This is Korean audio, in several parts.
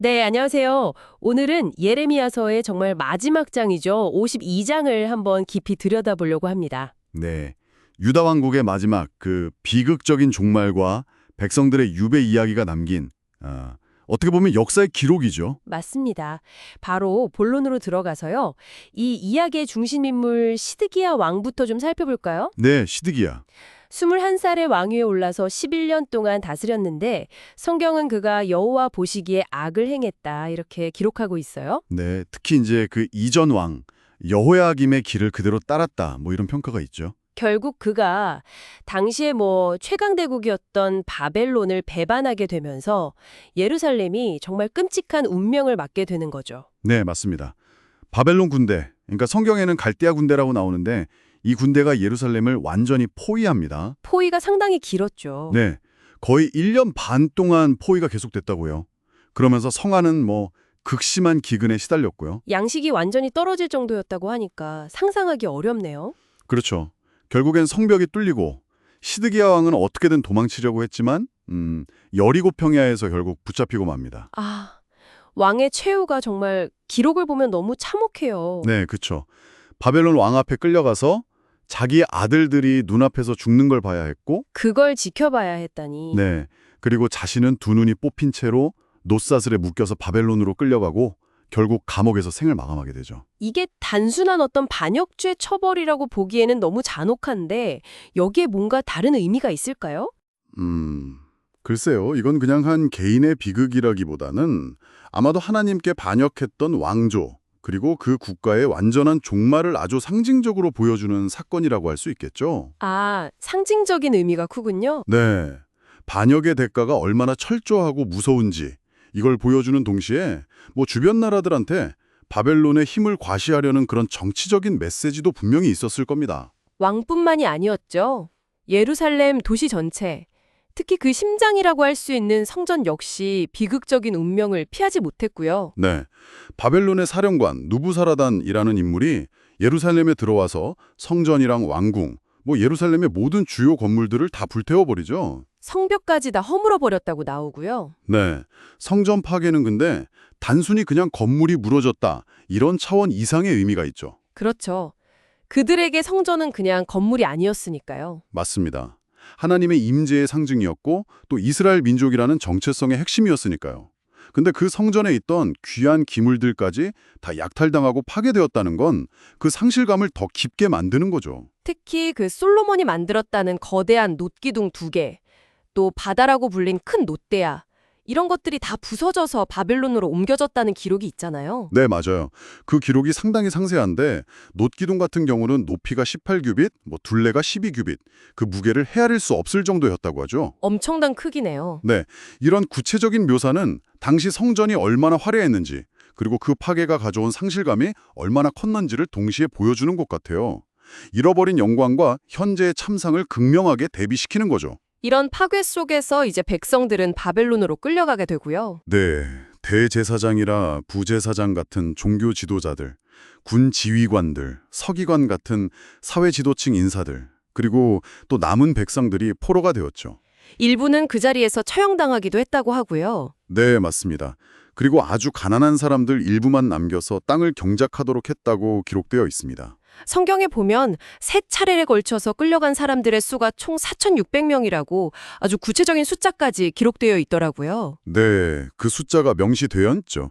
네, 안녕하세요. 오늘은 예레미야서의 정말 마지막 장이죠. 52장을 한번 깊이 들여다보려고 합니다. 네. 유다 왕국의 마지막 그 비극적인 종말과 백성들의 유배 이야기가 남긴 어떻게 보면 역사의 기록이죠. 맞습니다. 바로 본론으로 들어가서요. 이 이야기의 중심 인물 시드기야 왕부터 좀 살펴볼까요? 네, 시드기야. 21살의 왕위에 올라서 11년 동안 다스렸는데 성경은 그가 여호와 보시기에 악을 행했다 이렇게 기록하고 있어요. 네, 특히 이제 그 이전 왕 여호야김의 길을 그대로 따랐다. 뭐 이런 평가가 있죠. 결국 그가 당시에 최강대국이었던 바벨론을 배반하게 되면서 예루살렘이 정말 끔찍한 운명을 맞게 되는 거죠. 네, 맞습니다. 바벨론 군대, 그러니까 성경에는 갈대아 군대라고 나오는데 이 군대가 예루살렘을 완전히 포위합니다. 포위가 상당히 길었죠. 네, 거의 1년 반 동안 포위가 계속됐다고요. 그러면서 성안은 극심한 기근에 시달렸고요. 양식이 완전히 떨어질 정도였다고 하니까 상상하기 어렵네요. 그렇죠. 결국엔 성벽이 뚫리고 시드기야 왕은 어떻게든 도망치려고 했지만 여리고 평야에서 결국 붙잡히고 맙니다. 아, 왕의 최후가 정말 기록을 보면 너무 참혹해요. 네, 그렇죠. 바벨론 왕 앞에 끌려가서 자기 아들들이 눈앞에서 죽는 걸 봐야 했고, 그걸 지켜봐야 했다니. 네, 그리고 자신은 두 눈이 뽑힌 채로 노사슬에 묶여서 바벨론으로 끌려가고 결국 감옥에서 생을 마감하게 되죠. 이게 단순한 어떤 반역죄 처벌이라고 보기에는 너무 잔혹한데 여기에 뭔가 다른 의미가 있을까요? 글쎄요. 이건 그냥 한 개인의 비극이라기보다는 아마도 하나님께 반역했던 왕조, 그리고 그 국가의 완전한 종말을 아주 상징적으로 보여주는 사건이라고 할 수 있겠죠. 아, 상징적인 의미가 크군요. 네. 반역의 대가가 얼마나 철저하고 무서운지 이걸 보여주는 동시에 주변 나라들한테 바벨론의 힘을 과시하려는 그런 정치적인 메시지도 분명히 있었을 겁니다. 왕뿐만이 아니었죠. 예루살렘 도시 전체, 특히 그 심장이라고 할 수 있는 성전 역시 비극적인 운명을 피하지 못했고요. 네. 바벨론의 사령관 누부사라단이라는 인물이 예루살렘에 들어와서 성전이랑 왕궁, 예루살렘의 모든 주요 건물들을 다 불태워버리죠. 성벽까지 다 허물어 버렸다고 나오고요. 네. 성전 파괴는 근데 단순히 그냥 건물이 무너졌다 이런 차원 이상의 의미가 있죠. 그렇죠. 그들에게 성전은 그냥 건물이 아니었으니까요. 맞습니다. 하나님의 임재의 상징이었고 또 이스라엘 민족이라는 정체성의 핵심이었으니까요. 근데 그 성전에 있던 귀한 기물들까지 다 약탈당하고 파괴되었다는 건 그 상실감을 더 깊게 만드는 거죠. 특히 그 솔로몬이 만들었다는 거대한 놋기둥 2개, 또 바다라고 불린 큰 놋대야, 이런 것들이 다 부서져서 바벨론으로 옮겨졌다는 기록이 있잖아요. 네, 맞아요. 그 기록이 상당히 상세한데 놋기둥 같은 경우는 높이가 18규빗, 둘레가 12규빗, 그 무게를 헤아릴 수 없을 정도였다고 하죠. 엄청난 크기네요. 네, 이런 구체적인 묘사는 당시 성전이 얼마나 화려했는지 그리고 그 파괴가 가져온 상실감이 얼마나 컸는지를 동시에 보여주는 것 같아요. 잃어버린 영광과 현재의 참상을 극명하게 대비시키는 거죠. 이런 파괴 속에서 이제 백성들은 바벨론으로 끌려가게 되고요. 네, 대제사장이라 부제사장 같은 종교 지도자들, 군 지휘관들, 서기관 같은 사회 지도층 인사들, 그리고 또 남은 백성들이 포로가 되었죠. 일부는 그 자리에서 처형당하기도 했다고 하고요. 네, 맞습니다. 그리고 아주 가난한 사람들 일부만 남겨서 땅을 경작하도록 했다고 기록되어 있습니다. 성경에 보면 세 차례에 걸쳐서 끌려간 사람들의 수가 총 4,600명이라고 아주 구체적인 숫자까지 기록되어 있더라고요. 네, 그 숫자가 명시되어 있죠.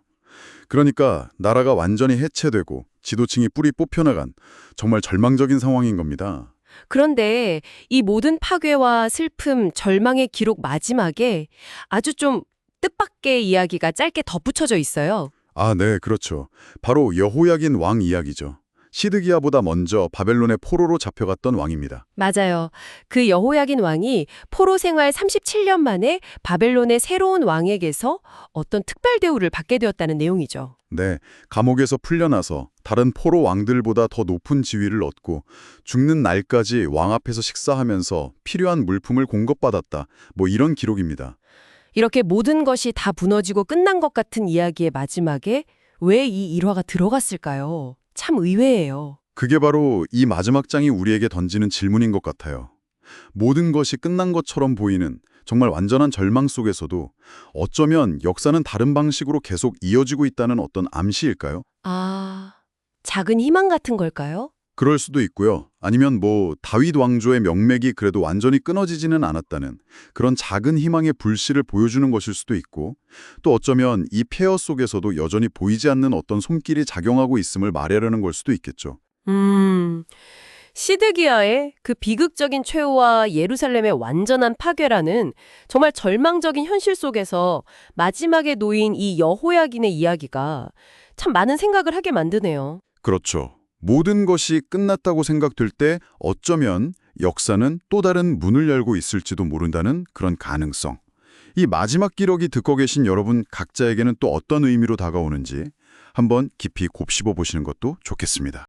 그러니까 나라가 완전히 해체되고 지도층이 뿌리 뽑혀나간 정말 절망적인 상황인 겁니다. 그런데 이 모든 파괴와 슬픔, 절망의 기록 마지막에 아주 좀 뜻밖의 이야기가 짧게 덧붙여져 있어요. 아, 네, 그렇죠. 바로 여호야긴 왕 이야기죠. 시드기야보다 먼저 바벨론의 포로로 잡혀갔던 왕입니다. 맞아요. 그 여호야긴 왕이 포로 생활 37년 만에 바벨론의 새로운 왕에게서 어떤 특별 대우를 받게 되었다는 내용이죠. 네, 감옥에서 풀려나서 다른 포로 왕들보다 더 높은 지위를 얻고 죽는 날까지 왕 앞에서 식사하면서 필요한 물품을 공급받았다. 이런 기록입니다. 이렇게 모든 것이 다 무너지고 끝난 것 같은 이야기의 마지막에 왜 이 일화가 들어갔을까요? 참 의외예요. 그게 바로 이 마지막 장이 우리에게 던지는 질문인 것 같아요. 모든 것이 끝난 것처럼 보이는 정말 완전한 절망 속에서도 어쩌면 역사는 다른 방식으로 계속 이어지고 있다는 어떤 암시일까요? 아, 작은 희망 같은 걸까요? 그럴 수도 있고요. 아니면 다윗 왕조의 명맥이 그래도 완전히 끊어지지는 않았다는 그런 작은 희망의 불씨를 보여주는 것일 수도 있고, 또 어쩌면 이 폐허 속에서도 여전히 보이지 않는 어떤 손길이 작용하고 있음을 말하려는 걸 수도 있겠죠. 시드기야의 그 비극적인 최후와 예루살렘의 완전한 파괴라는 정말 절망적인 현실 속에서 마지막에 놓인 이 여호야긴의 이야기가 참 많은 생각을 하게 만드네요. 그렇죠. 모든 것이 끝났다고 생각될 때 어쩌면 역사는 또 다른 문을 열고 있을지도 모른다는 그런 가능성. 이 마지막 기록이 듣고 계신 여러분 각자에게는 또 어떤 의미로 다가오는지 한번 깊이 곱씹어 보시는 것도 좋겠습니다.